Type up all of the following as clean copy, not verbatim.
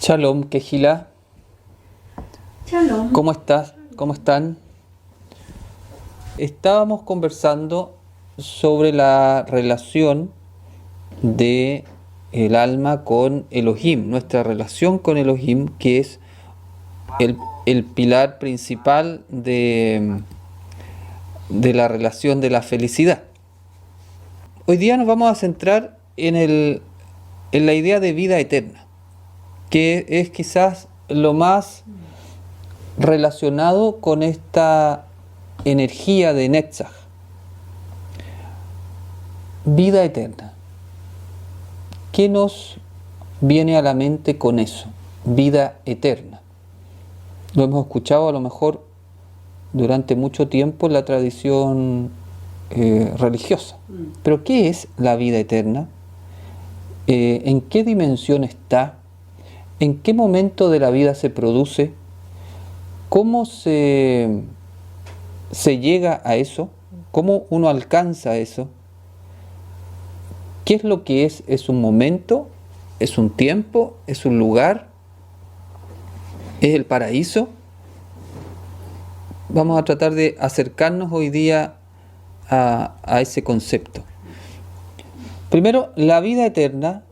Shalom, Kehila. Shalom. ¿Cómo estás? ¿Cómo están? Estábamos conversando sobre la relación de el alma con Elohim, nuestra relación con Elohim, que es el pilar principal de la relación de la felicidad. Hoy día nos vamos a centrar en la idea de vida eterna, que es quizás lo más relacionado con esta energía de Netzach. Vida eterna. ¿Qué nos viene a la mente con eso? Vida eterna. Lo hemos escuchado a lo mejor durante mucho tiempo en la tradición religiosa. Pero ¿qué es la vida eterna? ¿En qué dimensión está? ¿En qué momento de la vida se produce? ¿Cómo se llega a eso? ¿Cómo uno alcanza eso? ¿Qué es lo que es? ¿Es un momento? ¿Es un tiempo? ¿Es un lugar? ¿Es el paraíso? Vamos a tratar de acercarnos hoy día a ese concepto. Primero, la vida eterna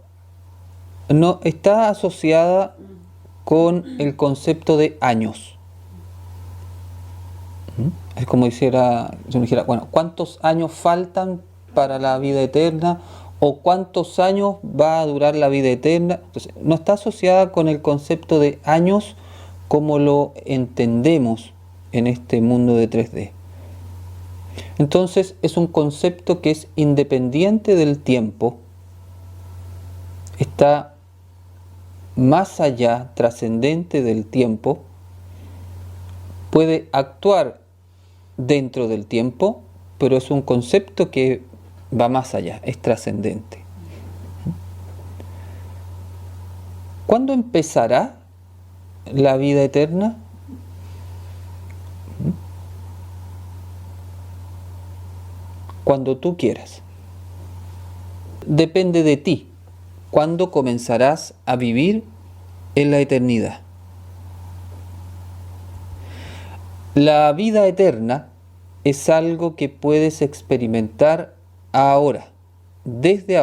no está asociada con el concepto de años. Es como si uno dijera, bueno, ¿cuántos años faltan para la vida eterna? ¿O cuántos años va a durar la vida eterna? Entonces, no está asociada con el concepto de años como lo entendemos en este mundo de 3D. Entonces, es un concepto que es independiente del tiempo, está más allá, trascendente del tiempo, puede actuar dentro del tiempo, pero es un concepto que va más allá, es trascendente. ¿Cuándo empezará la vida eterna? Cuando tú quieras. Depende de ti. ¿Cuándo comenzarás a vivir en la eternidad? La vida eterna es algo que puedes experimentar ahora, desde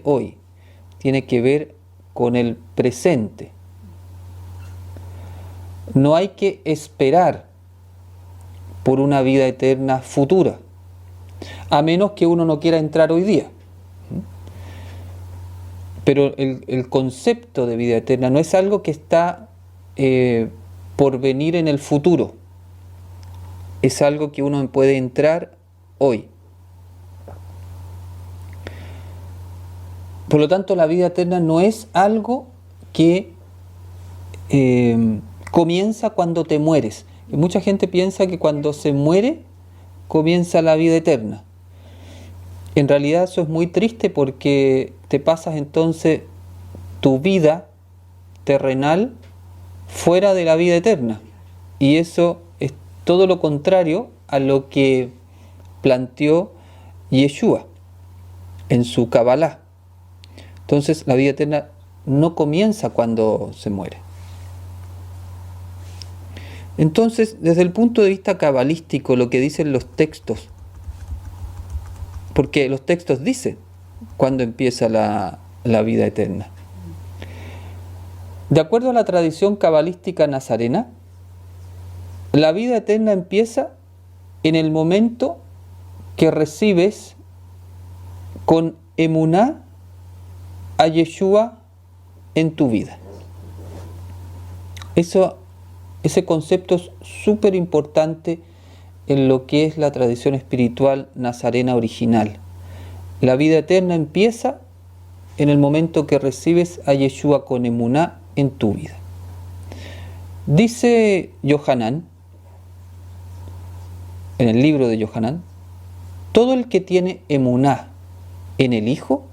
hoy. Tiene que ver con el presente. No hay que esperar por una vida eterna futura, a menos que uno no quiera entrar hoy día. Pero el concepto de vida eterna no es algo que está por venir en el futuro. Es algo que uno puede entrar hoy. Por lo tanto, la vida eterna no es algo que comienza cuando te mueres. Y mucha gente piensa que cuando se muere comienza la vida eterna. En realidad eso es muy triste porque te pasas entonces tu vida terrenal fuera de la vida eterna. Y eso es todo lo contrario a lo que planteó Yeshua en su Kabbalah. Entonces la vida eterna no comienza cuando se muere. Entonces, desde el punto de vista cabalístico, lo que dicen los textos, porque los textos dicen cuándo empieza la vida eterna. De acuerdo a la tradición cabalística nazarena, la vida eterna empieza en el momento que recibes con emuná a Yeshua en tu vida. Ese concepto es súper importante en lo que es la tradición espiritual nazarena original. La vida eterna empieza en el momento que recibes a Yeshua con emuná en tu vida. Dice Yohanan, en el libro de Yohanan, todo el que tiene emuná en el Hijo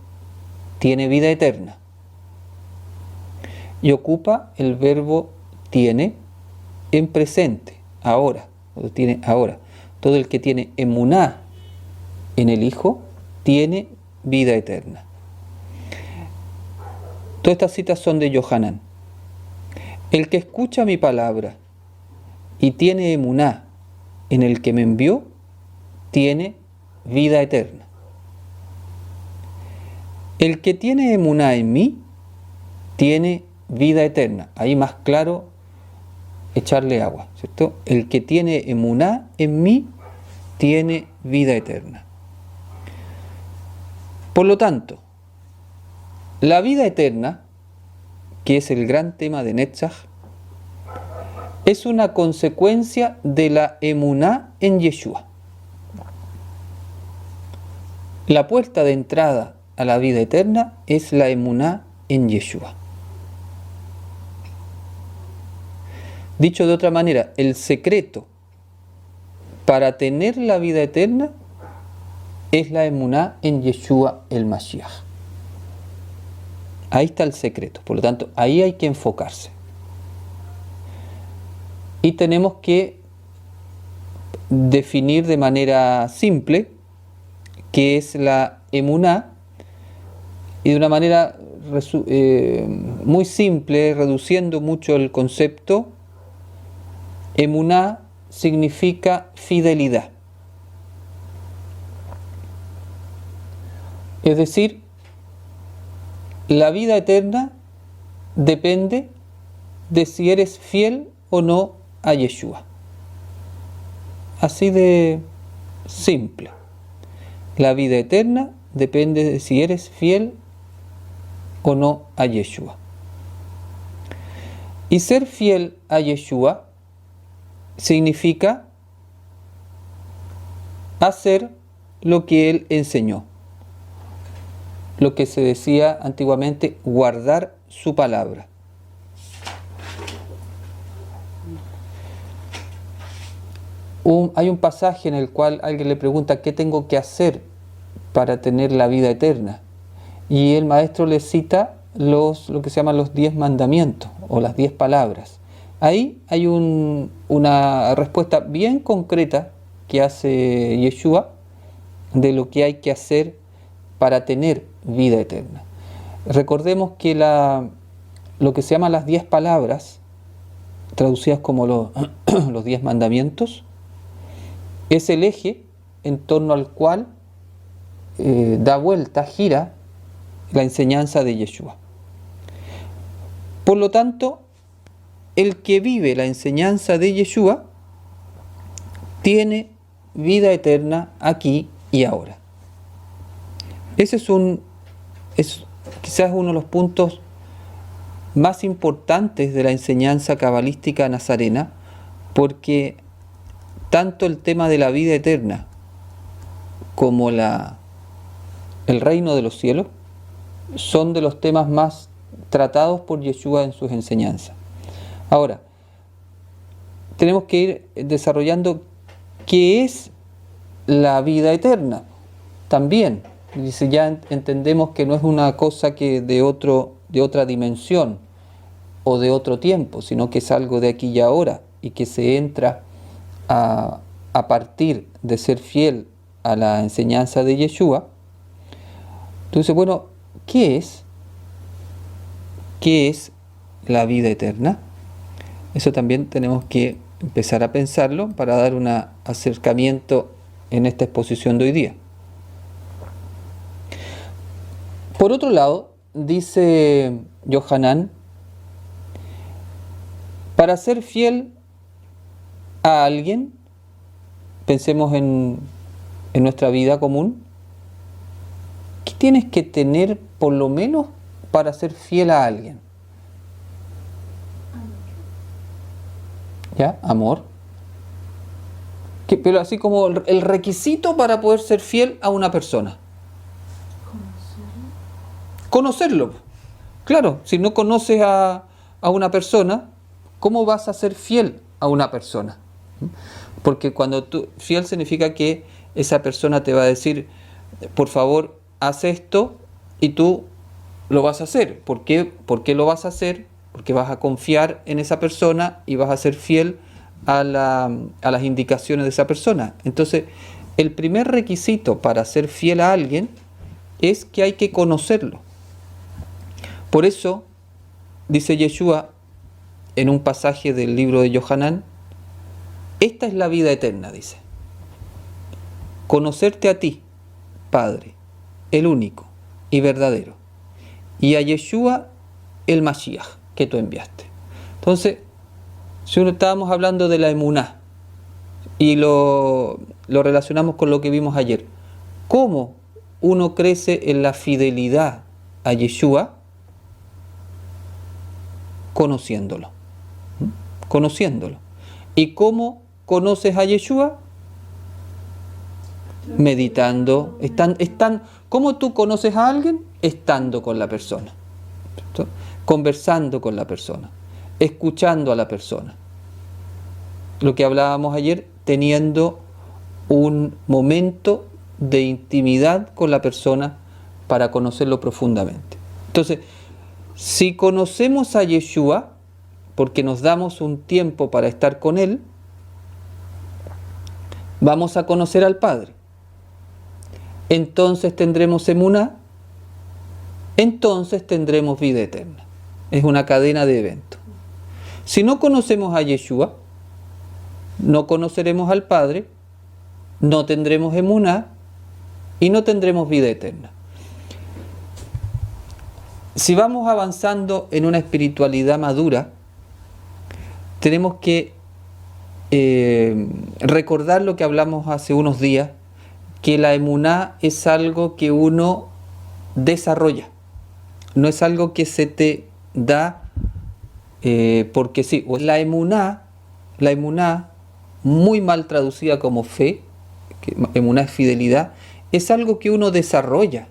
tiene vida eterna. Y ocupa el verbo tiene en presente, ahora, lo tiene ahora. Todo el que tiene emuná en el Hijo tiene vida eterna. Todas estas citas son de Yohanan. El que escucha mi palabra y tiene emuná en el que me envió, tiene vida eterna. El que tiene emuná en mí, tiene vida eterna. Ahí más claro, echarle agua, ¿cierto? El que tiene emuná en mí, tiene vida eterna. Por lo tanto, la vida eterna, que es el gran tema de Netzach, es una consecuencia de la emuná en Yeshua. La puerta de entrada a la vida eterna es la emuná en Yeshua. Dicho de otra manera, el secreto para tener la vida eterna es la emuná en Yeshua el Mashiach. Ahí está el secreto, por lo tanto, ahí hay que enfocarse. Y tenemos que definir de manera simple qué es la emuná, y de una manera muy simple, reduciendo mucho el concepto, emuná significa fidelidad. Es decir, la vida eterna depende de si eres fiel o no a Yeshua. Así de simple. La vida eterna depende de si eres fiel o no a Yeshua. Y ser fiel a Yeshua significa hacer lo que Él enseñó. Lo que se decía antiguamente, guardar su palabra. Hay un pasaje en el cual alguien le pregunta ¿qué tengo que hacer para tener la vida eterna? Y el maestro le cita lo que se llaman los 10 mandamientos o las 10 palabras. Ahí hay una respuesta bien concreta que hace Yeshua de lo que hay que hacer para tener vida eterna. Recordemos que lo que se llaman las 10 palabras, traducidas como los 10 mandamientos, es el eje en torno al cual da vuelta, gira la enseñanza de Yeshua. Por lo tanto, el que vive la enseñanza de Yeshua tiene vida eterna aquí y ahora. Ese es quizás uno de los puntos más importantes de la enseñanza cabalística nazarena, porque tanto el tema de la vida eterna como el reino de los cielos son de los temas más tratados por Yeshua en sus enseñanzas. Ahora, tenemos que ir desarrollando qué es la vida eterna también. Dice, ya entendemos que no es una cosa que de otra dimensión o de otro tiempo, sino que es algo de aquí y ahora, y que se entra a partir de ser fiel a la enseñanza de Yeshua. Entonces, bueno, ¿qué es? ¿Qué es la vida eterna? Eso también tenemos que empezar a pensarlo para dar un acercamiento en esta exposición de hoy día. Por otro lado, dice Yohanan, para ser fiel a alguien, pensemos en nuestra vida común, ¿qué tienes que tener por lo menos para ser fiel a alguien? ¿Ya? Amor. Pero así como el requisito para poder ser fiel a una persona. Conocerlo. Claro, si no conoces a una persona, ¿cómo vas a ser fiel a una persona? Porque cuando fiel significa que esa persona te va a decir, por favor, haz esto, y tú lo vas a hacer. ¿Por qué lo vas a hacer? Porque vas a confiar en esa persona y vas a ser fiel a las indicaciones de esa persona. Entonces, el primer requisito para ser fiel a alguien es que hay que conocerlo. Por eso, dice Yeshua en un pasaje del libro de Yohanan, esta es la vida eterna, dice. Conocerte a ti, Padre, el único y verdadero, y a Yeshua, el Mashiach, que tú enviaste. Entonces, si uno estábamos hablando de la emuná, y lo relacionamos con lo que vimos ayer, ¿cómo uno crece en la fidelidad a Yeshua? Conociéndolo. Conociéndolo. ¿Y cómo conoces a Yeshua? Meditando. ¿Cómo tú conoces a alguien? Estando con la persona, ¿cierto? Conversando con la persona, escuchando a la persona. Lo que hablábamos ayer, teniendo un momento de intimidad con la persona para conocerlo profundamente. Entonces, si conocemos a Yeshua, porque nos damos un tiempo para estar con Él, vamos a conocer al Padre. Entonces tendremos emuná, entonces tendremos vida eterna. Es una cadena de eventos. Si no conocemos a Yeshua, no conoceremos al Padre, no tendremos emuná y no tendremos vida eterna. Si vamos avanzando en una espiritualidad madura, tenemos que recordar lo que hablamos hace unos días, que la emuná es algo que uno desarrolla, no es algo que se te da porque sí. La emuná, muy mal traducida como fe, que emuná es fidelidad, es algo que uno desarrolla,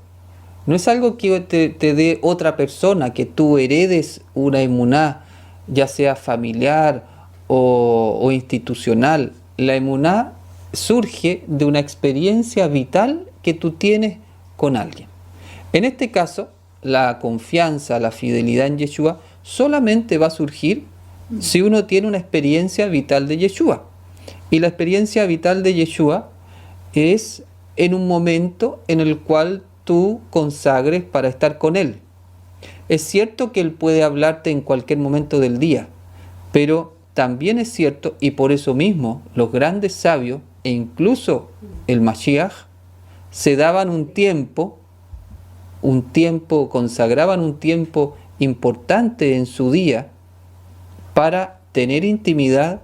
no es algo que te dé otra persona, que tú heredes una emuná, ya sea familiar o institucional. La emuná surge de una experiencia vital que tú tienes con alguien. En este caso, la confianza, la fidelidad en Yeshua solamente va a surgir si uno tiene una experiencia vital de Yeshua. Y la experiencia vital de Yeshua es en un momento en el cual tú consagres para estar con Él. Es cierto que Él puede hablarte en cualquier momento del día, pero también es cierto, y por eso mismo los grandes sabios, e incluso el Mashiach, se daban un tiempo, consagraban un tiempo importante en su día para tener intimidad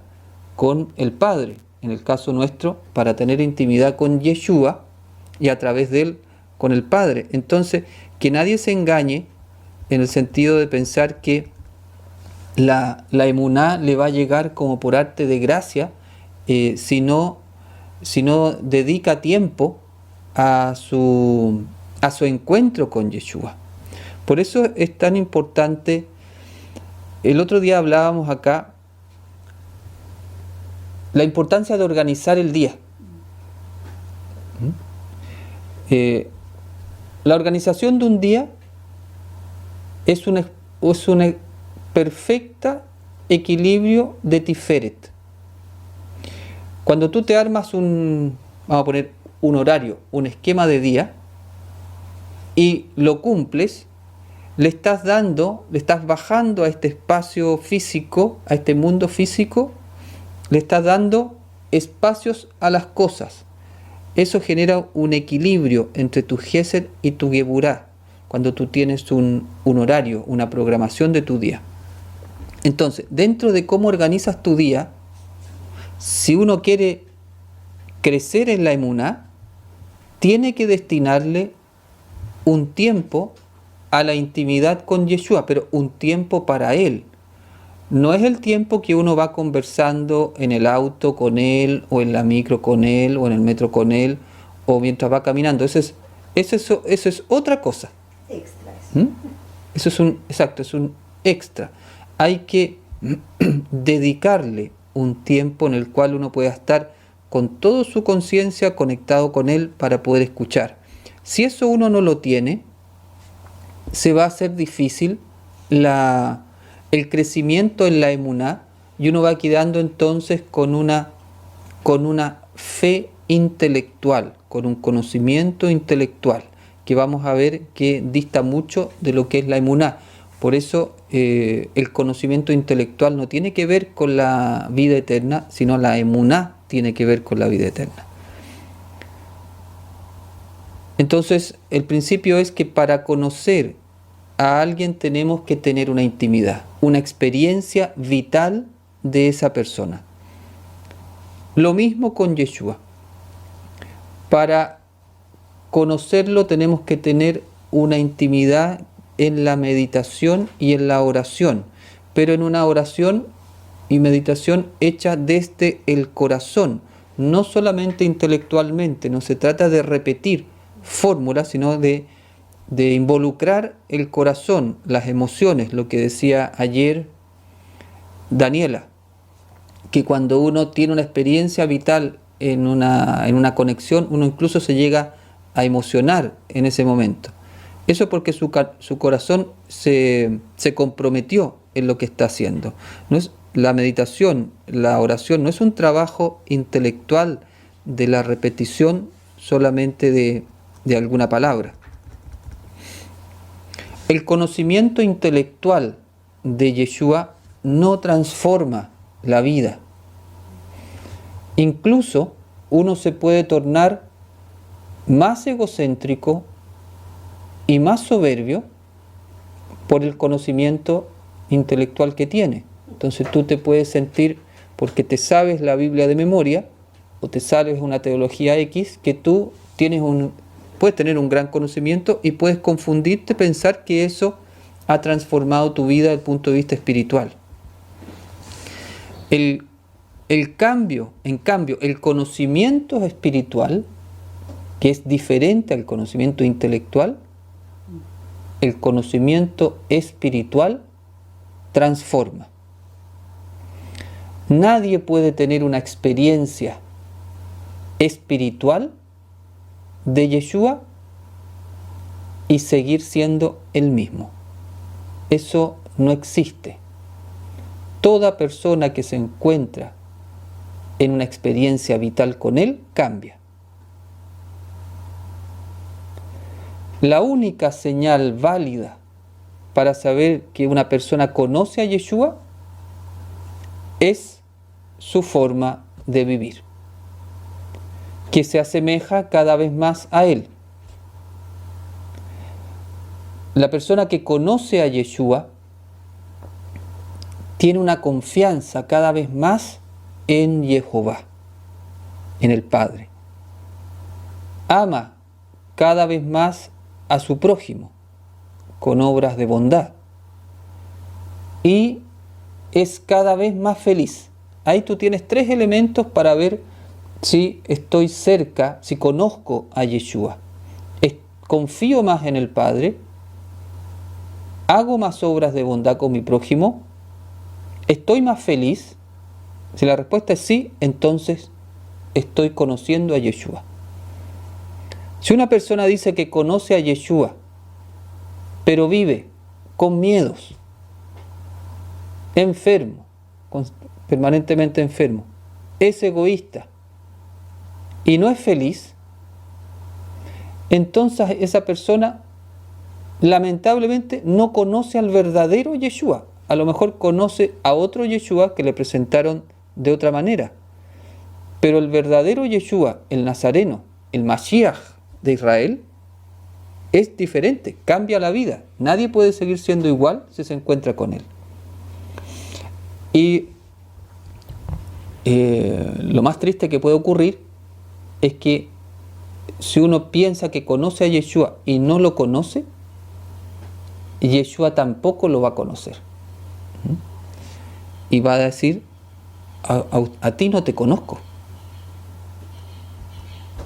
con el Padre. En el caso nuestro, para tener intimidad con Yeshua y a través de Él con el Padre. Entonces, que nadie se engañe en el sentido de pensar que la emuná le va a llegar como por arte de gracia si no dedica tiempo a su encuentro con Yeshua. Por eso es tan importante. El otro día hablábamos acá la importancia de organizar el día. La organización de un día es un perfecta equilibrio de Tiferet. Cuando tú te armas vamos a poner un horario, un esquema de día, y lo cumples, le estás bajando a este espacio físico, a este mundo físico, le estás dando espacios a las cosas. Eso genera un equilibrio entre tu Gesed y tu Geburá, cuando tú tienes un horario, una programación de tu día. Entonces, dentro de cómo organizas tu día, si uno quiere crecer en la emuná, tiene que destinarle un tiempo a la intimidad con Yeshua, pero un tiempo para Él. No es el tiempo que uno va conversando en el auto con Él, o en la micro con Él, o en el metro con Él, o mientras va caminando. Eso es otra cosa. Extra. Eso es un extra. Hay que dedicarle un tiempo en el cual uno pueda estar con toda su conciencia conectado con Él para poder escuchar. Si eso uno no lo tiene, se va a hacer difícil el crecimiento en la emuná, y uno va quedando entonces con una fe intelectual, con un conocimiento intelectual, que vamos a ver que dista mucho de lo que es la emuná. Por eso el conocimiento intelectual no tiene que ver con la vida eterna, sino la emuná tiene que ver con la vida eterna. Entonces, el principio es que para conocer a alguien tenemos que tener una intimidad, una experiencia vital de esa persona. Lo mismo con Yeshua. Para conocerlo tenemos que tener una intimidad en la meditación y en la oración, pero en una oración y meditación hecha desde el corazón, no solamente intelectualmente. No se trata de repetir fórmulas, sino de involucrar el corazón, las emociones, lo que decía ayer Daniela, que cuando uno tiene una experiencia vital en una conexión, uno incluso se llega a emocionar en ese momento. Eso porque su corazón se comprometió en lo que está haciendo. No es la meditación, la oración, no es un trabajo intelectual de la repetición solamente de alguna palabra. El conocimiento intelectual de Yeshua no transforma la vida. Incluso uno se puede tornar más egocéntrico y más soberbio por el conocimiento intelectual que tiene. Entonces tú te puedes sentir, porque te sabes la Biblia de memoria o te sabes una teología X, que tú puedes tener un gran conocimiento y puedes confundirte, pensar que eso ha transformado tu vida desde el punto de vista espiritual. En cambio, el conocimiento espiritual, que es diferente al conocimiento intelectual, el conocimiento espiritual transforma. Nadie puede tener una experiencia espiritual de Yeshua y seguir siendo el mismo. Eso no existe. Toda persona que se encuentra en una experiencia vital con Él cambia. La única señal válida para saber que una persona conoce a Yeshua es su forma de vivir, que se asemeja cada vez más a Él. La persona que conoce a Yeshua tiene una confianza cada vez más en Jehová, en el Padre. Ama cada vez más a su prójimo con obras de bondad y es cada vez más feliz. Ahí tú tienes 3 elementos para ver si estoy cerca, si conozco a Yeshua. Confío más en el Padre, hago más obras de bondad con mi prójimo, estoy más feliz. Si la respuesta es sí, entonces estoy conociendo a Yeshua. Si una persona dice que conoce a Yeshua, pero vive con miedos, enfermo, permanentemente enfermo, es egoísta y no es feliz, entonces esa persona lamentablemente no conoce al verdadero Yeshua. A lo mejor conoce a otro Yeshua que le presentaron de otra manera, pero el verdadero Yeshua, el Nazareno, el Mashiach de Israel, es diferente, cambia la vida. Nadie puede seguir siendo igual si se encuentra con él. Y lo más triste que puede ocurrir es que si uno piensa que conoce a Yeshua y no lo conoce, Yeshua tampoco lo va a conocer. Y va a decir, a ti no te conozco.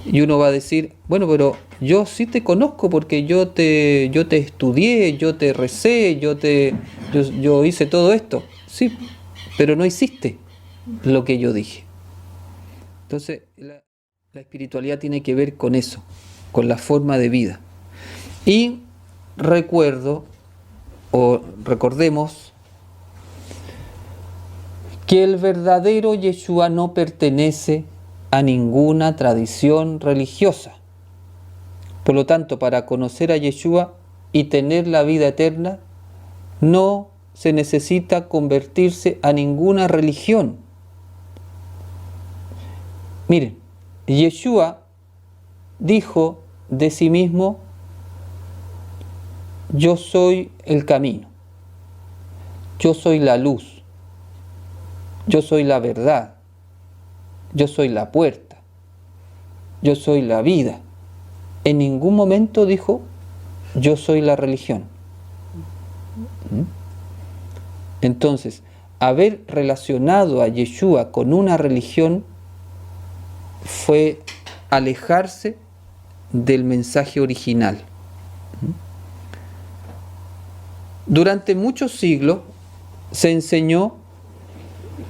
Y uno va a decir, bueno, pero yo sí te conozco porque yo te estudié, yo te recé, yo hice todo esto. Sí, pero no hiciste lo que yo dije. Entonces, la espiritualidad tiene que ver con eso, con la forma de vida. Y recordemos que el verdadero Yeshua no pertenece a ninguna tradición religiosa. Por lo tanto, para conocer a Yeshua y tener la vida eterna, No se necesita convertirse a ninguna religión. Miren, Yeshua dijo de sí mismo: yo soy el camino, yo soy la luz, yo soy la verdad, yo soy la puerta, yo soy la vida. En ningún momento dijo: yo soy la religión. Entonces, haber relacionado a Yeshua con una religión fue alejarse del mensaje original. Durante muchos siglos se enseñó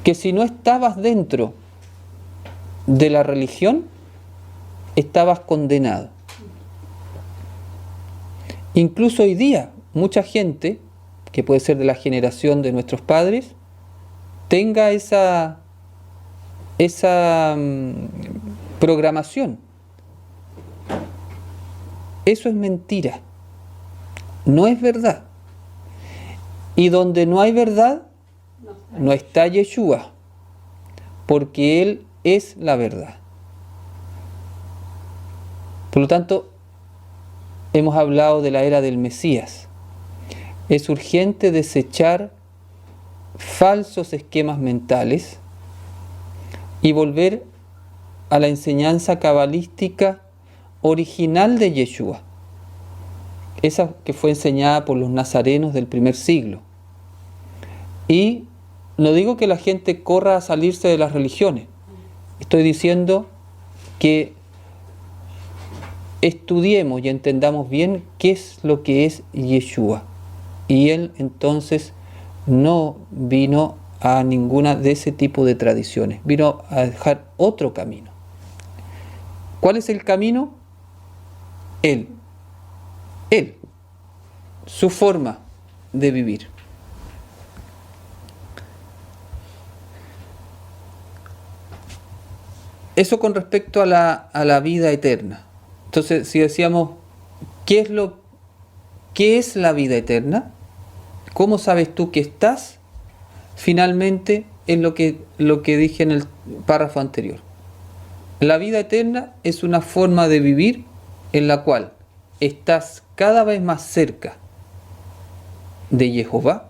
que si no estabas dentro de la religión, estabas condenado. Incluso hoy día, mucha gente, que puede ser de la generación de nuestros padres, tenga esa programación. Eso es mentira. No es verdad. Y donde no hay verdad, no está Yeshua, porque Él es la verdad. Por lo tanto, hemos hablado de la era del Mesías. Es urgente desechar falsos esquemas mentales y volver a la enseñanza cabalística original de Yeshua, esa que fue enseñada por los nazarenos del primer siglo. Y no digo que la gente corra a salirse de las religiones, estoy diciendo que estudiemos y entendamos bien qué es lo que es Yeshua. Y Él entonces no vino a ninguna de ese tipo de tradiciones, vino a dejar otro camino. ¿Cuál es el camino? Él, su forma de vivir. Eso con respecto a la vida eterna. Entonces, si decíamos, ¿qué es la vida eterna? ¿Cómo sabes tú que estás? Finalmente, es lo que dije en el párrafo anterior. La vida eterna es una forma de vivir en la cual estás cada vez más cerca de Jehová,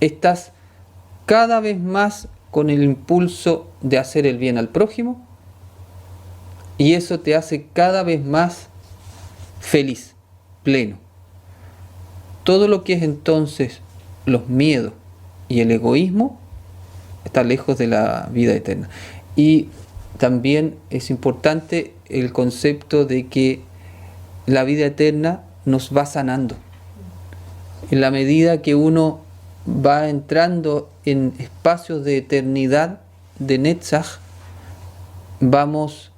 estás cada vez más con el impulso de hacer el bien al prójimo, y eso te hace cada vez más feliz, pleno. Todo lo que es entonces los miedos y el egoísmo está lejos de la vida eterna. Y también es importante el concepto de que la vida eterna nos va sanando. En la medida que uno va entrando en espacios de eternidad, de Netzach, vamos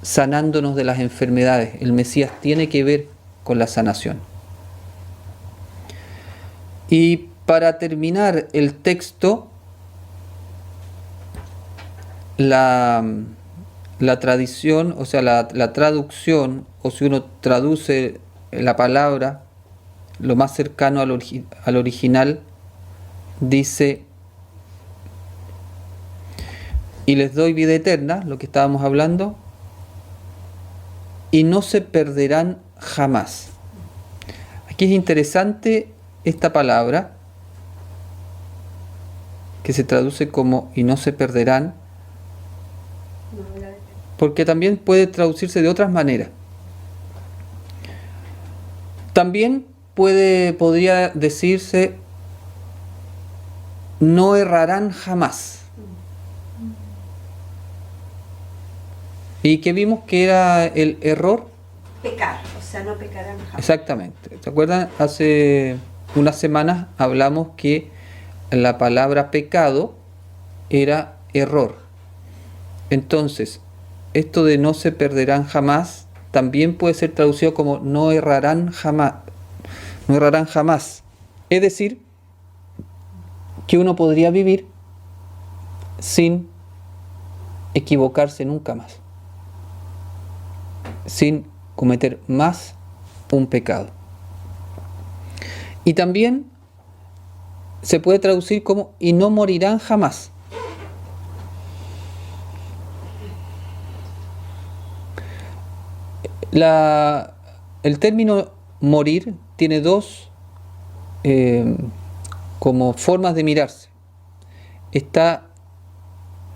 sanándonos de las enfermedades. El Mesías tiene que ver con la sanación. Y para terminar el texto, la tradición, o sea, la traducción, o si uno traduce la palabra lo más cercano al original, dice: y les doy vida eterna, lo que estábamos hablando, y no se perderán jamás. Aquí es interesante esta palabra, que se traduce como y no se perderán, porque también puede traducirse de otras maneras. También podría decirse no errarán jamás. ¿Y qué vimos que era el error? Pecar, o sea, no pecarán jamás. Exactamente. ¿Se acuerdan? Hace unas semanas hablamos que la palabra pecado era error. Entonces, esto de no se perderán jamás también puede ser traducido como no errarán jamás. No errarán jamás. Es decir, que uno podría vivir sin equivocarse nunca más, sin cometer más un pecado. Y también se puede traducir como y no morirán jamás. El término morir tiene dos como formas de mirarse. Está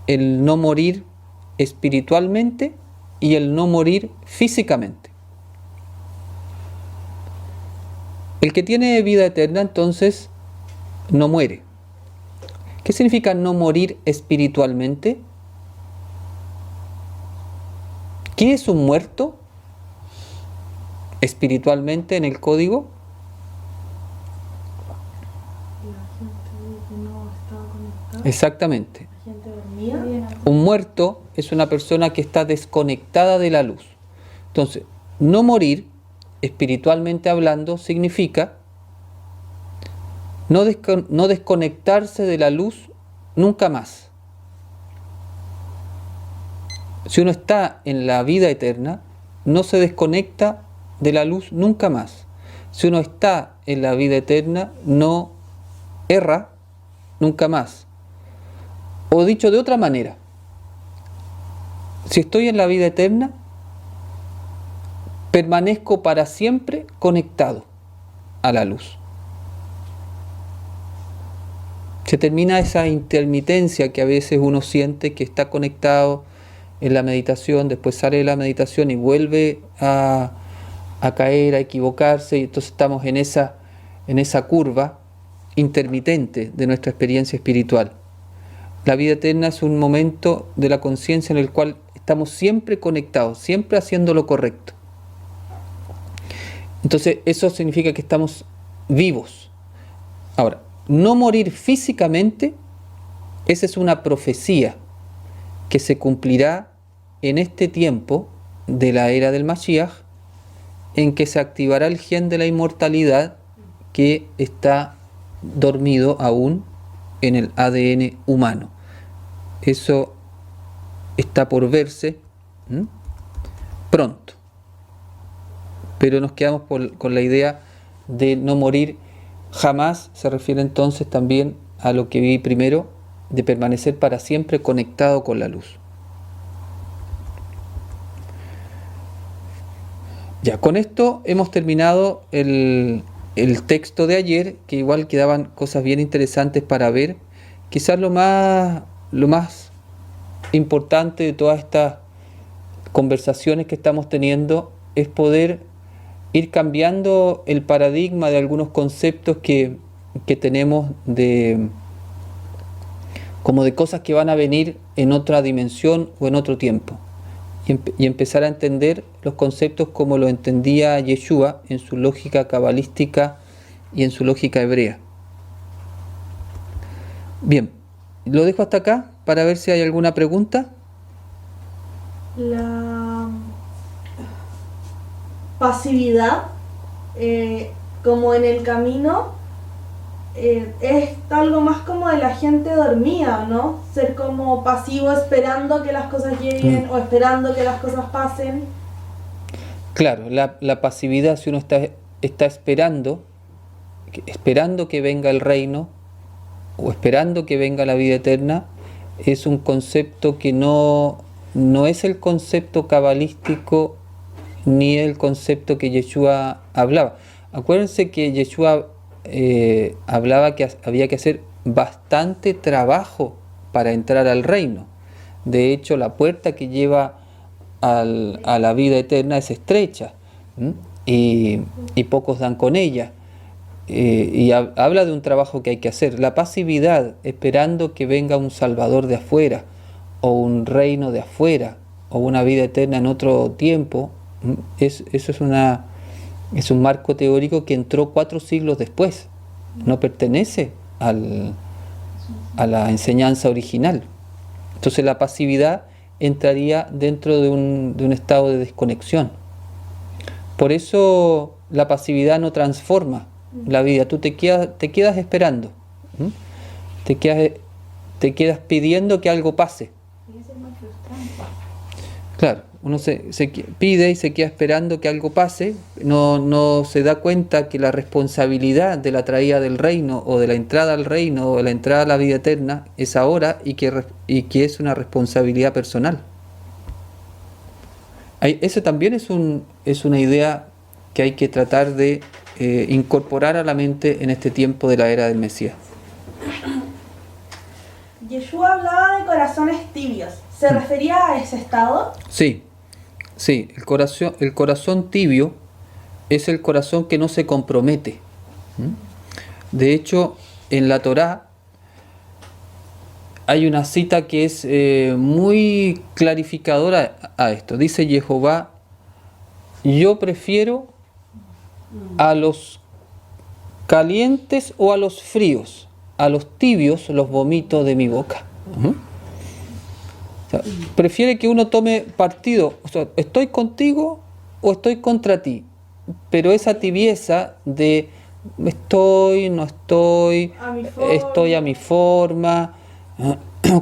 el no morir espiritualmente y el no morir físicamente. El que tiene vida eterna entonces no muere. ¿Qué significa no morir espiritualmente? ¿Qué es un muerto espiritualmente en el código? La gente que no estaba conectada. Exactamente. La gente dormía. Un muerto es una persona que está desconectada de la luz. Entonces, no morir, espiritualmente hablando, significa no desconectarse de la luz nunca más. Si uno está en la vida eterna, no se desconecta de la luz nunca más. Si uno está en la vida eterna, no erra nunca más. O dicho de otra manera, si estoy en la vida eterna, permanezco para siempre conectado a la luz. Se termina esa intermitencia que a veces uno siente que está conectado en la meditación, después sale de la meditación y vuelve a caer, a equivocarse, y entonces estamos en esa curva intermitente de nuestra experiencia espiritual. La vida eterna es un momento de la conciencia en el cual estamos siempre conectados, siempre haciendo lo correcto. Entonces eso significa que estamos vivos. Ahora, no morir físicamente, esa es una profecía que se cumplirá en este tiempo de la era del Mashiach, en que se activará el gen de la inmortalidad que está dormido aún en el ADN humano. Eso está por verse pronto. Pero nos quedamos con la idea de no morir jamás. Se refiere entonces también a lo que vi primero, de permanecer para siempre conectado con la luz. Ya, con esto hemos terminado el texto de ayer, que igual quedaban cosas bien interesantes para ver. Quizás lo más importante de todas estas conversaciones que estamos teniendo es poder ir cambiando el paradigma de algunos conceptos que tenemos como de cosas que van a venir en otra dimensión o en otro tiempo, y empezar a entender los conceptos como lo entendía Yeshua en su lógica cabalística y en su lógica hebrea. Bien, lo dejo hasta acá para ver si hay alguna pregunta. La pasividad, como en el camino, es algo más como de la gente dormida, ¿no? Ser como pasivo esperando que las cosas lleguen o esperando que las cosas pasen. Claro, la pasividad, si uno está esperando que venga el reino o esperando que venga la vida eterna, es un concepto que no es el concepto cabalístico ni el concepto que Yeshua hablaba. Acuérdense que Yeshua hablaba que había que hacer bastante trabajo para entrar al reino. De hecho, la puerta que lleva a la vida eterna es estrecha, y pocos dan con ella. Y habla de un trabajo que hay que hacer. La pasividad, esperando que venga un salvador de afuera, o un reino de afuera, o una vida eterna en otro tiempo, eso es un marco teórico que entró 4 siglos después. No pertenece a la enseñanza original. Entonces la pasividad entraría dentro de un estado de desconexión. Por eso la pasividad no transforma la vida. Tú te quedas esperando, te quedas pidiendo que algo pase. Y eso es muy frustrante. Claro, Uno pide y se queda esperando que algo pase, no se da cuenta que la responsabilidad de la traída del reino o de la entrada al reino o de la entrada a la vida eterna es ahora y que es una responsabilidad personal. Eso también es una idea que hay que tratar de incorporar a la mente en este tiempo de la era del Mesías. Yeshua hablaba de corazones tibios. ¿Se refería a ese estado? Sí, el corazón tibio es el corazón que no se compromete. De hecho, en la Torá hay una cita que es muy clarificadora a esto. Dice Jehová: yo prefiero a los calientes o a los fríos, a los tibios los vomito de mi boca. O sea, prefiere que uno tome partido, o sea, estoy contigo o estoy contra ti, pero esa tibieza de estoy, no estoy, estoy a mi forma,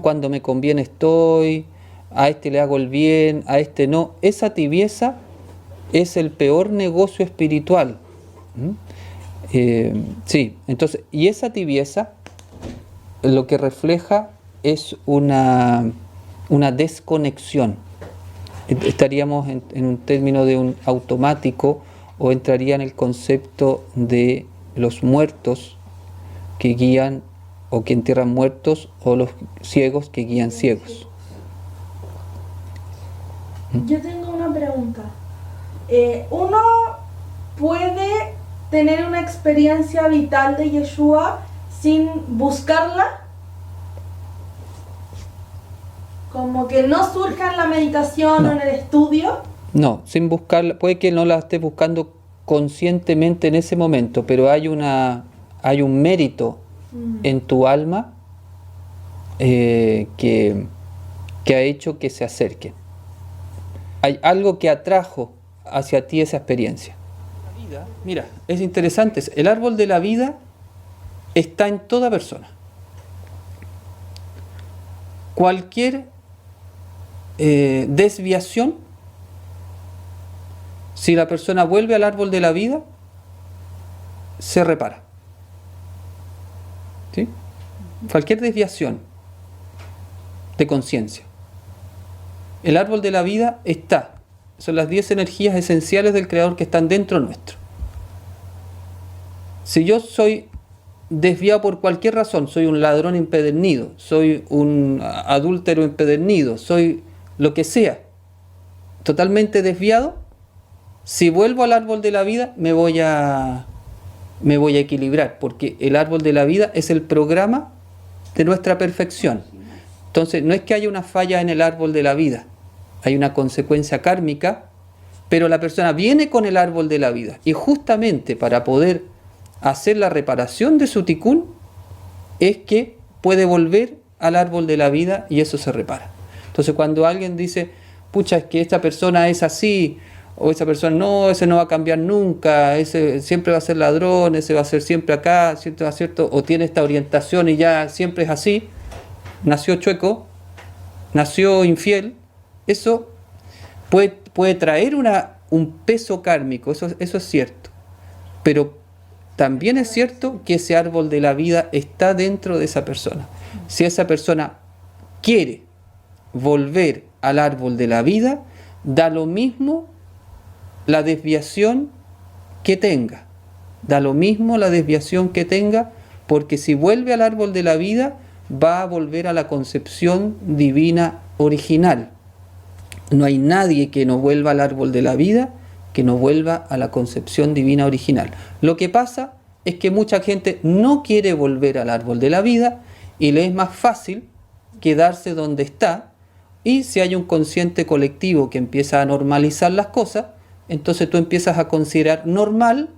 cuando me conviene estoy, a este le hago el bien, a este no, esa tibieza es el peor negocio espiritual. Sí, entonces, y esa tibieza lo que refleja es una desconexión. Estaríamos en un término de un automático, o entraría en el concepto de los muertos que guían o que entierran muertos, o los ciegos que guían ciegos. Yo tengo una pregunta. ¿Uno puede tener una experiencia vital de Yeshua sin buscarla? Como que no surja en la meditación o en el estudio. No, sin buscarla. Puede que no la estés buscando conscientemente en ese momento, pero hay un mérito en tu alma que ha hecho que se acerquen. Hay algo que atrajo hacia ti esa experiencia. Mira, es interesante. El árbol de la vida está en toda persona. Cualquier desviación, si la persona vuelve al árbol de la vida, se repara. ¿Sí? Cualquier desviación de conciencia. El árbol de la vida está. Son las 10 energías esenciales del Creador que están dentro nuestro. Si yo soy desviado por cualquier razón, soy un ladrón empedernido, soy un adúltero empedernido, soy lo que sea, totalmente desviado, si vuelvo al árbol de la vida me voy a equilibrar, porque el árbol de la vida es el programa de nuestra perfección. Entonces no es que haya una falla en el árbol de la vida, hay una consecuencia kármica, pero la persona viene con el árbol de la vida, y justamente para poder hacer la reparación de su tikkun es que puede volver al árbol de la vida y eso se repara. Entonces cuando alguien dice, pucha, es que esta persona es así, o esa persona no, ese no va a cambiar nunca, ese siempre va a ser ladrón, ese va a ser siempre acá, ¿cierto? O tiene esta orientación y ya siempre es así, nació chueco, nació infiel, eso puede traer un peso kármico, eso es cierto, pero también es cierto que ese árbol de la vida está dentro de esa persona. Si esa persona quiere volver al árbol de la vida, da lo mismo la desviación que tenga. Da lo mismo la desviación que tenga, porque si vuelve al árbol de la vida, va a volver a la concepción divina original. No hay nadie que no vuelva al árbol de la vida que no vuelva a la concepción divina original. Lo que pasa es que mucha gente no quiere volver al árbol de la vida y le es más fácil quedarse donde está, y si hay un consciente colectivo que empieza a normalizar las cosas, entonces tú empiezas a considerar normal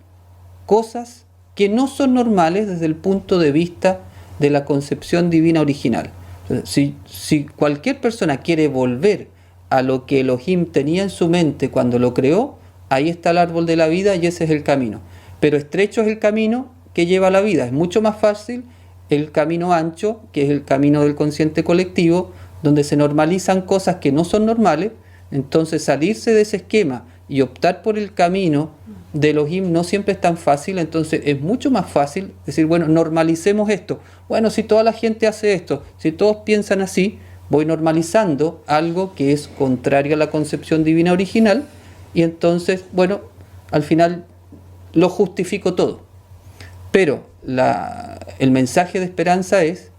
cosas que no son normales desde el punto de vista de la concepción divina original. Entonces, si cualquier persona quiere volver a lo que Elohim tenía en su mente cuando lo creó, ahí está el árbol de la vida y ese es el camino. Pero estrecho es el camino que lleva a la vida. Es mucho más fácil el camino ancho, que es el camino del consciente colectivo, donde se normalizan cosas que no son normales, Entonces salirse de ese esquema y optar por el camino de Elohim no siempre es tan fácil. Entonces es mucho más fácil decir, bueno, normalicemos esto. Bueno, si toda la gente hace esto, si todos piensan así, voy normalizando algo que es contrario a la concepción divina original, y entonces, bueno, al final lo justifico todo. Pero el mensaje de esperanza es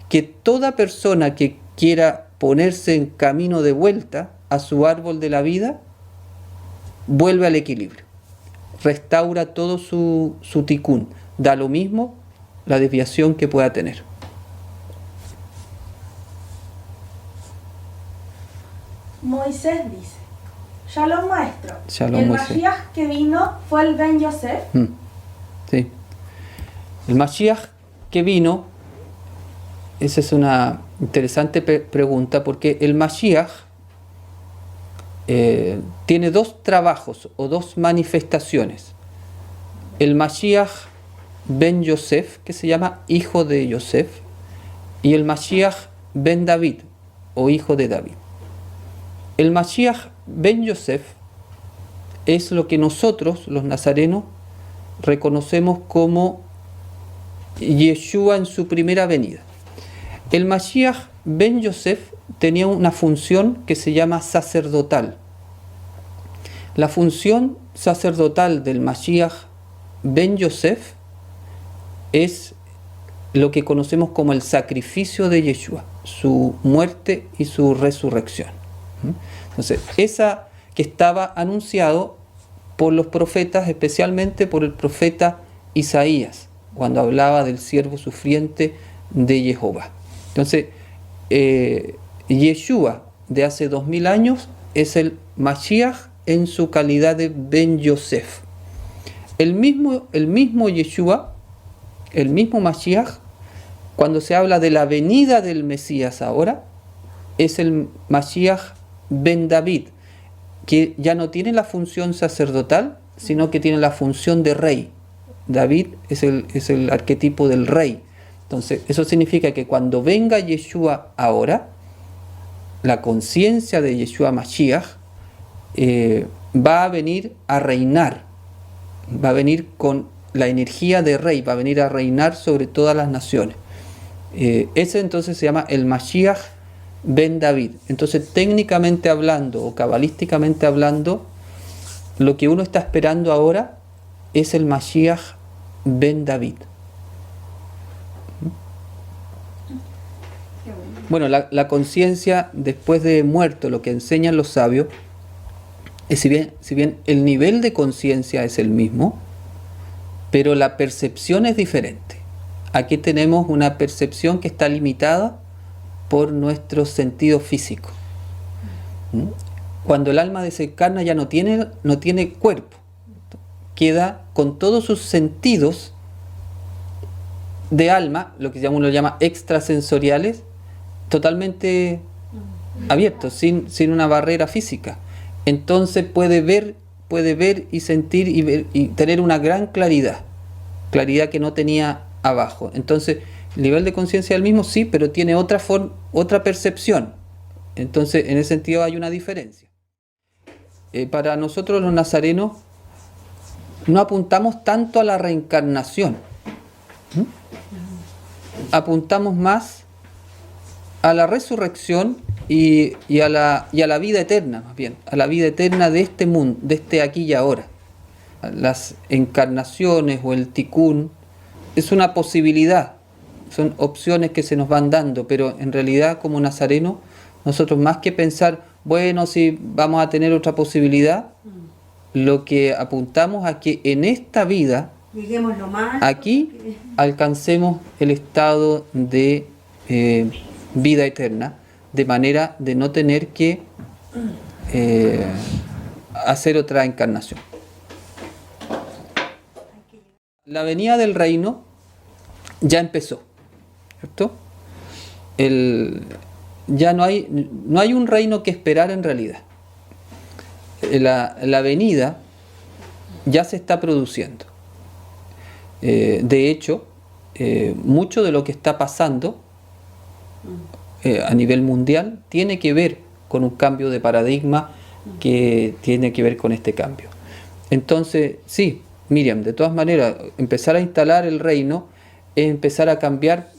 que toda persona que quiera ponerse en camino de vuelta a su árbol de la vida, vuelve al equilibrio, restaura todo su tikkun, da lo mismo la desviación que pueda tener. Moisés dice, Shalom maestro, Shalom, el Moisés. Mashiach que vino fue el Ben Yosef. Sí. El Mashiach que vino, esa es una interesante pregunta, porque el Mashiach tiene dos trabajos o dos manifestaciones. El Mashiach ben Yosef, que se llama hijo de Yosef, y el Mashiach ben David, o hijo de David. El Mashiach ben Yosef es lo que nosotros, los nazarenos, reconocemos como Yeshua en su primera venida. El Mashiach ben Yosef tenía una función que se llama sacerdotal. La función sacerdotal del Mashiach ben Yosef es lo que conocemos como el sacrificio de Yeshua, su muerte y su resurrección. Entonces, esa que estaba anunciado por los profetas, especialmente por el profeta Isaías, cuando hablaba del siervo sufriente de Jehová. Entonces, Yeshua de hace 2000 años es el Mashiach en su calidad de Ben Yosef. El mismo Yeshua, el mismo Mashiach, cuando se habla de la venida del Mesías ahora, es el Mashiach ben David, que ya no tiene la función sacerdotal, sino que tiene la función de rey. David es el arquetipo del rey. Entonces, eso significa que cuando venga Yeshua ahora, la conciencia de Yeshua Mashiach va a venir a reinar, va a venir con la energía de rey, va a venir a reinar sobre todas las naciones. Ese entonces se llama el Mashiach ben David. Entonces, técnicamente hablando o cabalísticamente hablando, lo que uno está esperando ahora es el Mashiach ben David. Bueno, la conciencia después de muerto, lo que enseñan los sabios, es si bien el nivel de conciencia es el mismo, pero la percepción es diferente. Aquí tenemos una percepción que está limitada por nuestros sentidos físicos. Cuando el alma desencarna ya no tiene cuerpo, queda con todos sus sentidos de alma, lo que uno llama extrasensoriales, totalmente abiertos, sin una barrera física. Entonces puede ver y sentir y tener una gran claridad que no tenía abajo. Entonces, el nivel de conciencia es el mismo, sí, pero tiene otra percepción. Entonces, en ese sentido hay una diferencia. Para nosotros los nazarenos no apuntamos tanto a la reencarnación. Apuntamos más a la resurrección y a la vida eterna, más bien, a la vida eterna de este mundo, de este aquí y ahora. Las encarnaciones o el tikkun es una posibilidad, son opciones que se nos van dando, pero en realidad como nazarenos, nosotros más que pensar, bueno, si vamos a tener otra posibilidad, lo que apuntamos a que en esta vida, lleguemos lo más aquí, alcancemos el estado de vida eterna, de manera de no tener que hacer otra encarnación. La venida del reino ya empezó, ¿cierto? Ya no hay un reino que esperar en realidad. La venida ya se está produciendo. De hecho, mucho de lo que está pasando a nivel mundial tiene que ver con un cambio de paradigma que tiene que ver con este cambio. Entonces, sí, Miriam, de todas maneras, empezar a instalar el reino es empezar a cambiar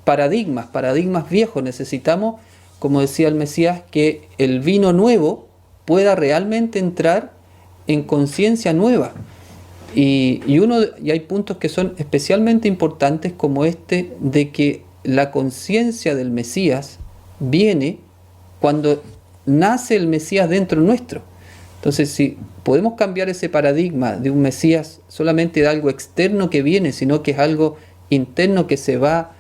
paradigmas viejos. Necesitamos, como decía el Mesías, que el vino nuevo pueda realmente entrar en conciencia nueva. Y hay puntos que son especialmente importantes, como este de que la conciencia del Mesías viene cuando nace el Mesías dentro nuestro. Entonces, si podemos cambiar ese paradigma de un Mesías solamente de algo externo que viene, sino que es algo interno que se va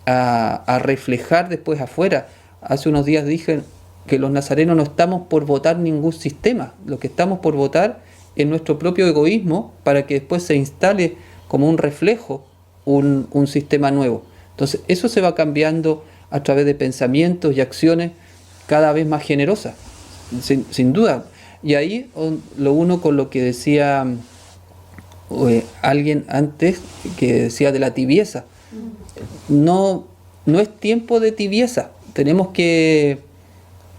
a reflejar después afuera. Hace unos días dije que los nazarenos no estamos por votar ningún sistema, lo que estamos por votar es nuestro propio egoísmo, para que después se instale como un reflejo un sistema nuevo. Entonces eso se va cambiando a través de pensamientos y acciones cada vez más generosas, sin duda. Y ahí lo uno con lo que decía alguien antes, que decía de la tibieza. No es tiempo de tibieza, tenemos que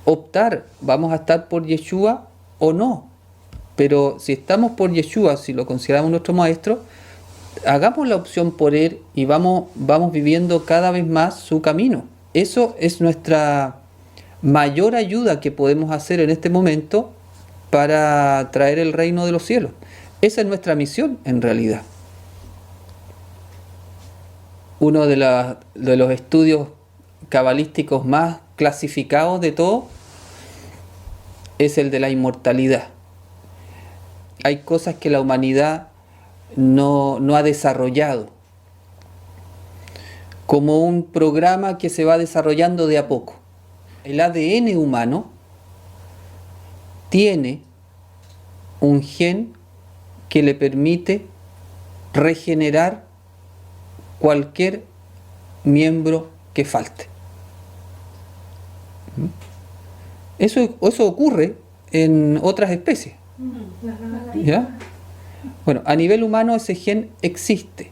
optar, vamos a estar por Yeshua o no. Pero si estamos por Yeshua, si lo consideramos nuestro maestro, hagamos la opción por él y vamos viviendo cada vez más su camino. Eso es nuestra mayor ayuda que podemos hacer en este momento para traer el reino de los cielos. Esa es nuestra misión en realidad. Uno de los estudios cabalísticos más clasificados de todos es el de la inmortalidad. Hay cosas que la humanidad no ha desarrollado, como un programa que se va desarrollando de a poco. El ADN humano tiene un gen que le permite regenerar cualquier miembro que falte. Eso ocurre en otras especies. ¿Ya? Bueno, a nivel humano ese gen existe.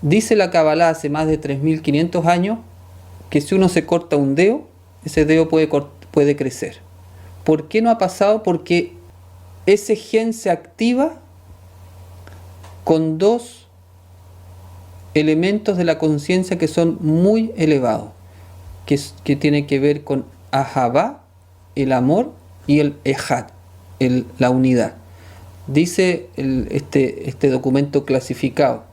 Dice la Kabbalah hace más de 3.500 años que si uno se corta un dedo, ese dedo puede crecer. ¿Por qué no ha pasado? Porque ese gen se activa con dos elementos de la conciencia que son muy elevados, que tienen que ver con Ahavá, el amor, y el Ejad, la unidad. Dice este documento clasificado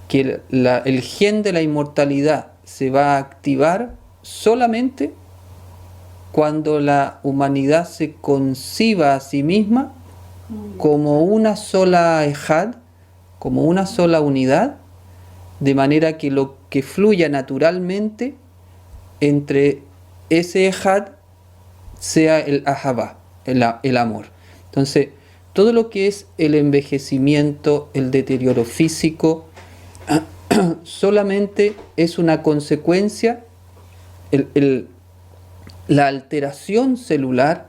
que el gen de la inmortalidad se va a activar solamente cuando la humanidad se conciba a sí misma como una sola Ejad, como una sola unidad, de manera que lo que fluya naturalmente entre ese Ejad sea el Ahavá, el amor. Entonces, todo lo que es el envejecimiento, el deterioro físico, solamente es una consecuencia, la alteración celular,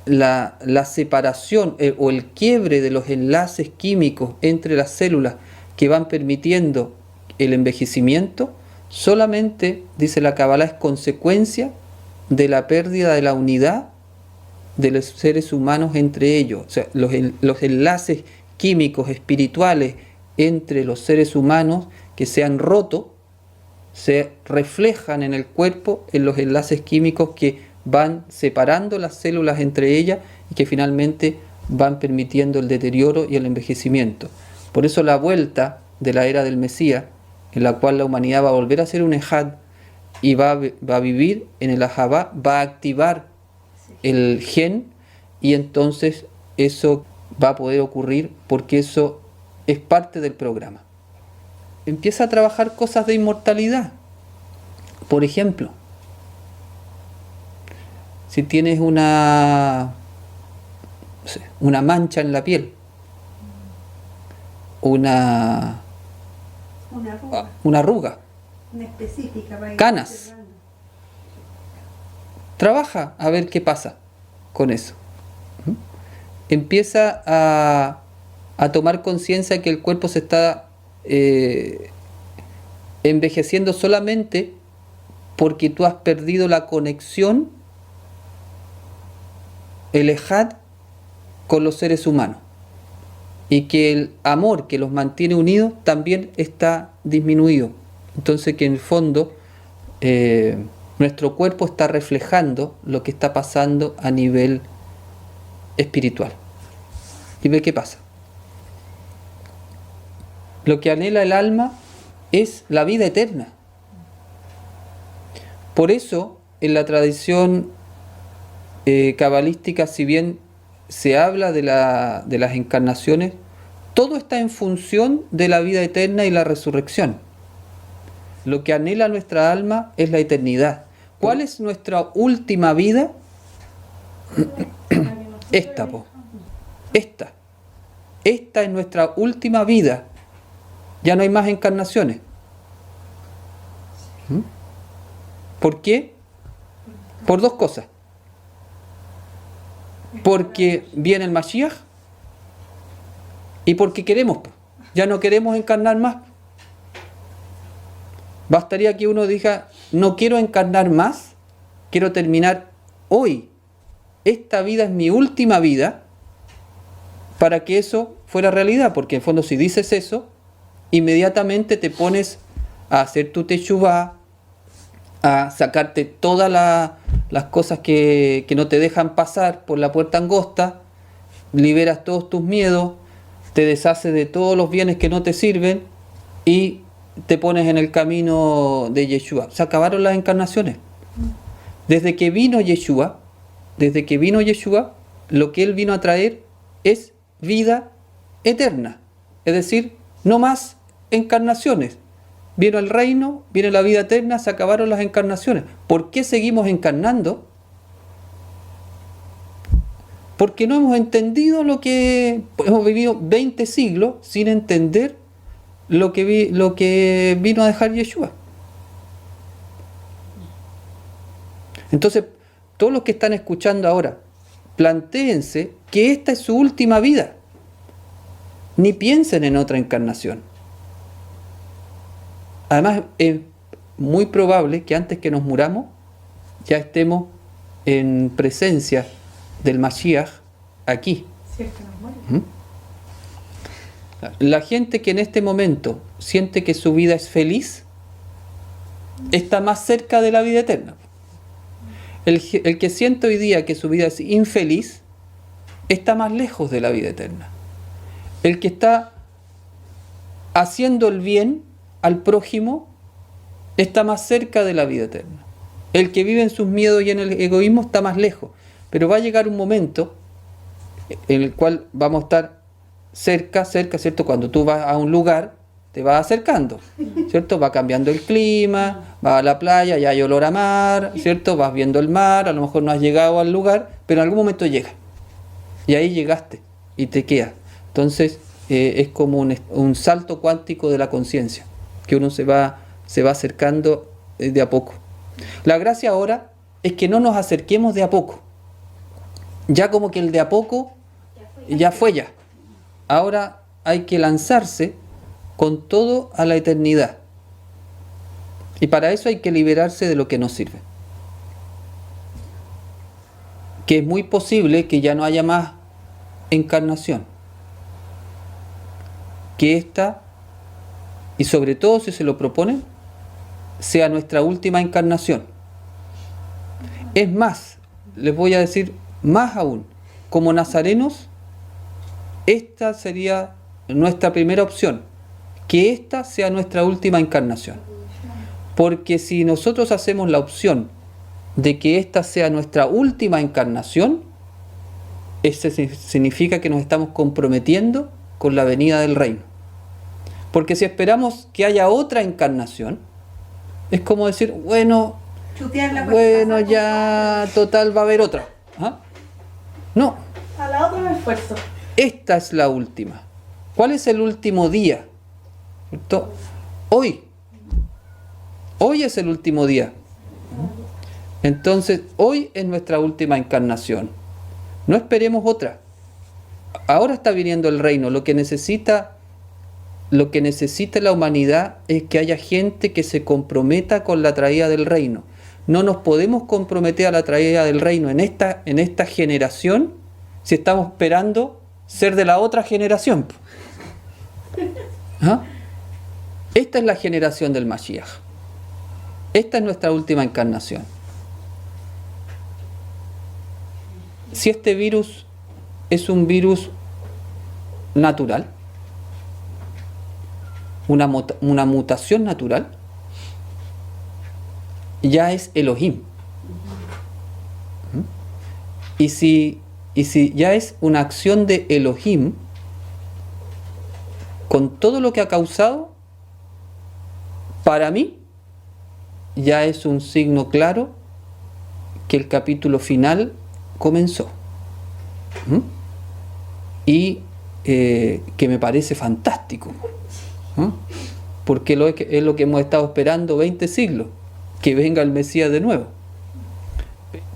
la separación o el quiebre de los enlaces químicos entre las células que van permitiendo el envejecimiento, solamente, dice la Kabbalah, es consecuencia de la pérdida de la unidad de los seres humanos entre ellos. O sea, los enlaces químicos espirituales entre los seres humanos que se han roto se reflejan en el cuerpo en los enlaces químicos que van separando las células entre ellas y que finalmente van permitiendo el deterioro y el envejecimiento. Por eso la vuelta de la era del Mesías, en la cual la humanidad va a volver a ser un Ejad y va a vivir en el Ahavá, va a activar el gen, y entonces eso va a poder ocurrir porque eso es parte del programa. Empieza a trabajar cosas de inmortalidad. Por ejemplo, si tienes una mancha en la piel, una arruga, una específica, canas, trabaja a ver qué pasa con eso. Empieza a tomar conciencia que el cuerpo se está envejeciendo solamente porque tú has perdido la conexión el ejad con los seres humanos, y que el amor que los mantiene unidos también está disminuido. Entonces que en el fondo nuestro cuerpo está reflejando lo que está pasando a nivel espiritual. Y ve qué pasa. Lo que anhela el alma es la vida eterna. Por eso, en la tradición cabalística, si bien se habla de las encarnaciones, todo está en función de la vida eterna y la resurrección. Lo que anhela nuestra alma es la eternidad. ¿Cuál es nuestra última vida? Esta, po. Esta es nuestra última vida. Ya no hay más encarnaciones. ¿Por qué? Por dos cosas. Porque viene el Mashiach y porque queremos. Ya no queremos encarnar más. Bastaría que uno diga, no quiero encarnar más, quiero terminar hoy. Esta vida es mi última vida, para que eso fuera realidad. Porque en el fondo si dices eso, inmediatamente te pones a hacer tu teshuvá, a sacarte todas las cosas que no te dejan pasar por la puerta angosta, liberas todos tus miedos, te deshaces de todos los bienes que no te sirven y te pones en el camino de Yeshua. Se acabaron las encarnaciones. Desde que vino Yeshua, lo que él vino a traer es vida eterna. Es decir, no más encarnaciones. Vino el reino, viene la vida eterna, se acabaron las encarnaciones. ¿Por qué seguimos encarnando? Porque no hemos entendido lo que hemos vivido 20 siglos sin entender lo que vino a dejar Yeshua. Entonces, todos los que están escuchando ahora, plantéense que esta es su última vida. Ni piensen en otra encarnación. Además, es muy probable que antes que nos muramos, ya estemos en presencia del Mashiach aquí. Si es que nos morimos. La gente que en este momento siente que su vida es feliz, está más cerca de la vida eterna. El que siente hoy día que su vida es infeliz, está más lejos de la vida eterna. El que está haciendo el bien al prójimo, está más cerca de la vida eterna. El que vive en sus miedos y en el egoísmo está más lejos. Pero va a llegar un momento en el cual vamos a estar cerca, ¿cierto? Cuando tú vas a un lugar, te vas acercando, ¿cierto? Va cambiando el clima, vas a la playa, ya hay olor a mar, ¿cierto? Vas viendo el mar, a lo mejor no has llegado al lugar, pero en algún momento llegas. Y ahí llegaste y te quedas. Entonces, es como un salto cuántico de la conciencia, que uno se va acercando de a poco. La gracia ahora es que no nos acerquemos de a poco. Ya como que el de a poco ya fue ya. Ahora hay que lanzarse con todo a la eternidad. Y para eso hay que liberarse de lo que nos sirve. Que es muy posible que ya no haya más encarnación. Que esta, y sobre todo si se lo proponen, sea nuestra última encarnación. Es más, les voy a decir más aún, como nazarenos, esta sería nuestra primera opción, que esta sea nuestra última encarnación. Porque si nosotros hacemos la opción de que esta sea nuestra última encarnación, eso significa que nos estamos comprometiendo con la venida del reino. Porque si esperamos que haya otra encarnación, es como decir, bueno, ya total va a haber otra. ¿Ah? No. A la otra me esfuerzo. Esta es la última. ¿Cuál es el último día? ¿Cierto? Hoy. Hoy es el último día. Entonces, hoy es nuestra última encarnación. No esperemos otra. Ahora está viniendo el reino. Lo que necesita la humanidad es que haya gente que se comprometa con la traída del reino. no nos podemos comprometer a la traída del reino en esta generación si estamos esperando ser de la otra generación. ¿Ah? Esta es la generación del Mashiach. Esta es nuestra última encarnación. Si este virus es un virus natural, una mutación natural, ya es Elohim. Y si ya es una acción de Elohim, con todo lo que ha causado, para mí ya es un signo claro que el capítulo final comenzó. Y que me parece fantástico, porque es lo que hemos estado esperando 20 siglos, que venga el Mesías de nuevo.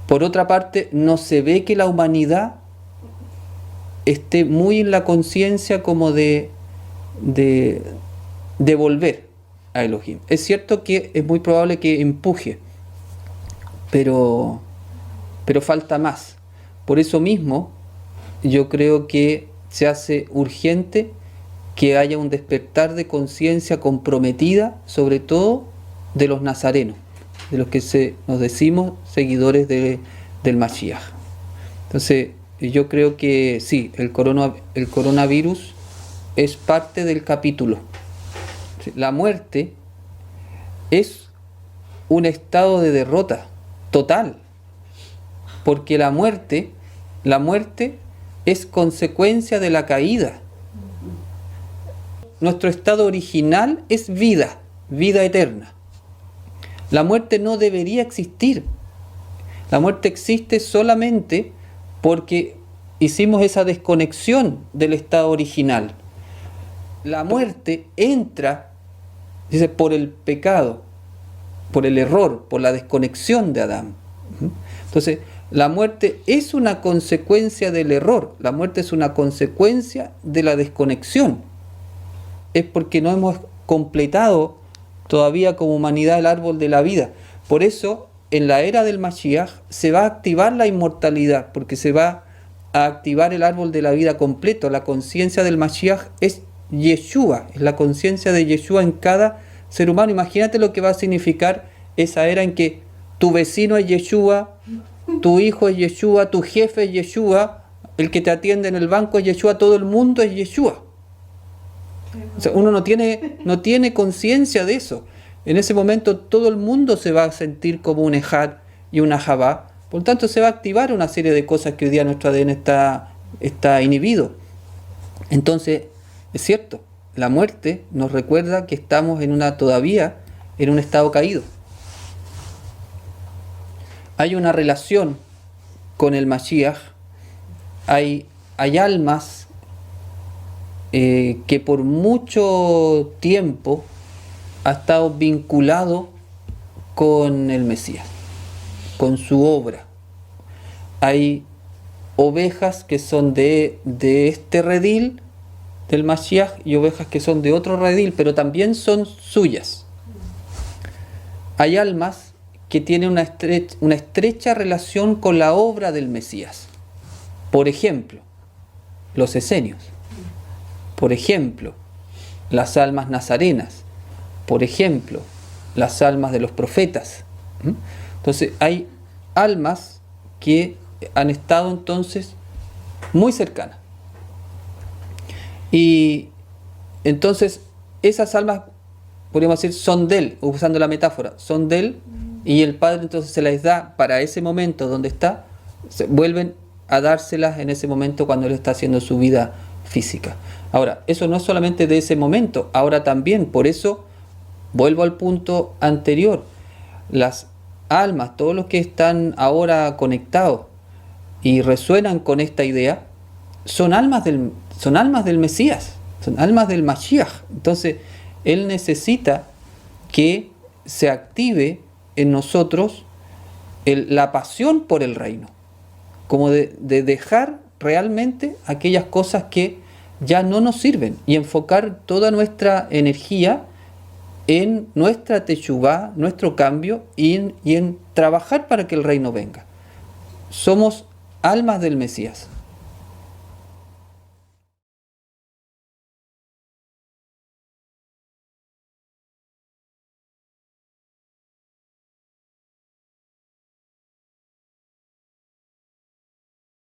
Por otra parte, no se ve que la humanidad esté muy en la conciencia como de volver a Elohim. Es cierto que es muy probable que empuje, pero falta más. Por eso mismo, yo creo que se hace urgente que haya un despertar de conciencia comprometida, sobre todo de los nazarenos, de los que nos decimos seguidores del Mashiach. Entonces, yo creo que sí, el coronavirus es parte del capítulo. La muerte es un estado de derrota total, porque la muerte es consecuencia de la caída. Nuestro estado original es vida eterna. La muerte no debería existir. La muerte existe solamente porque hicimos esa desconexión del estado original. La muerte entra, dice, por el pecado, por el error, por la desconexión de Adán. Entonces, la muerte es una consecuencia del error, la muerte es una consecuencia de la desconexión. Es porque no hemos completado todavía como humanidad el árbol de la vida. Por eso, en la era del Mashiach se va a activar la inmortalidad, porque se va a activar el árbol de la vida completo. La conciencia del Mashiach es Yeshua, es la conciencia de Yeshua en cada ser humano. Imagínate lo que va a significar esa era en que tu vecino es Yeshua, tu hijo es Yeshua, tu jefe es Yeshua, el que te atiende en el banco es Yeshua, todo el mundo es Yeshua. O sea, uno no tiene conciencia de eso. En ese momento todo el mundo se va a sentir como un Ejad y una Javá. Por lo tanto, se va a activar una serie de cosas que hoy día nuestro ADN está inhibido. Entonces, es cierto, la muerte nos recuerda que estamos todavía en un estado caído. Hay una relación con el Mashiach, hay almas que por mucho tiempo ha estado vinculado con el Mesías, con su obra. Hay ovejas que son de este redil del Mashiach y ovejas que son de otro redil, pero también son suyas. Hay almas que tienen una estrecha relación con la obra del Mesías. Por ejemplo, los esenios. Por ejemplo, las almas nazarenas. Por ejemplo, las almas de los profetas. Entonces, hay almas que han estado entonces muy cercanas. Y entonces, esas almas, podríamos decir, son de él, usando la metáfora, son de él, y el Padre entonces se las da para ese momento donde está, vuelven a dárselas en ese momento cuando él está haciendo su vida física. Ahora, eso no es solamente de ese momento, ahora también, por eso vuelvo al punto anterior, las almas, todos los que están ahora conectados y resuenan con esta idea, son almas del Mesías, son almas del Mashiach. Entonces, él necesita que se active en nosotros la pasión por el reino, como de dejar realmente aquellas cosas que ya no nos sirven y enfocar toda nuestra energía en nuestra teshuvá, nuestro cambio y en trabajar para que el reino venga. Somos almas del Mesías.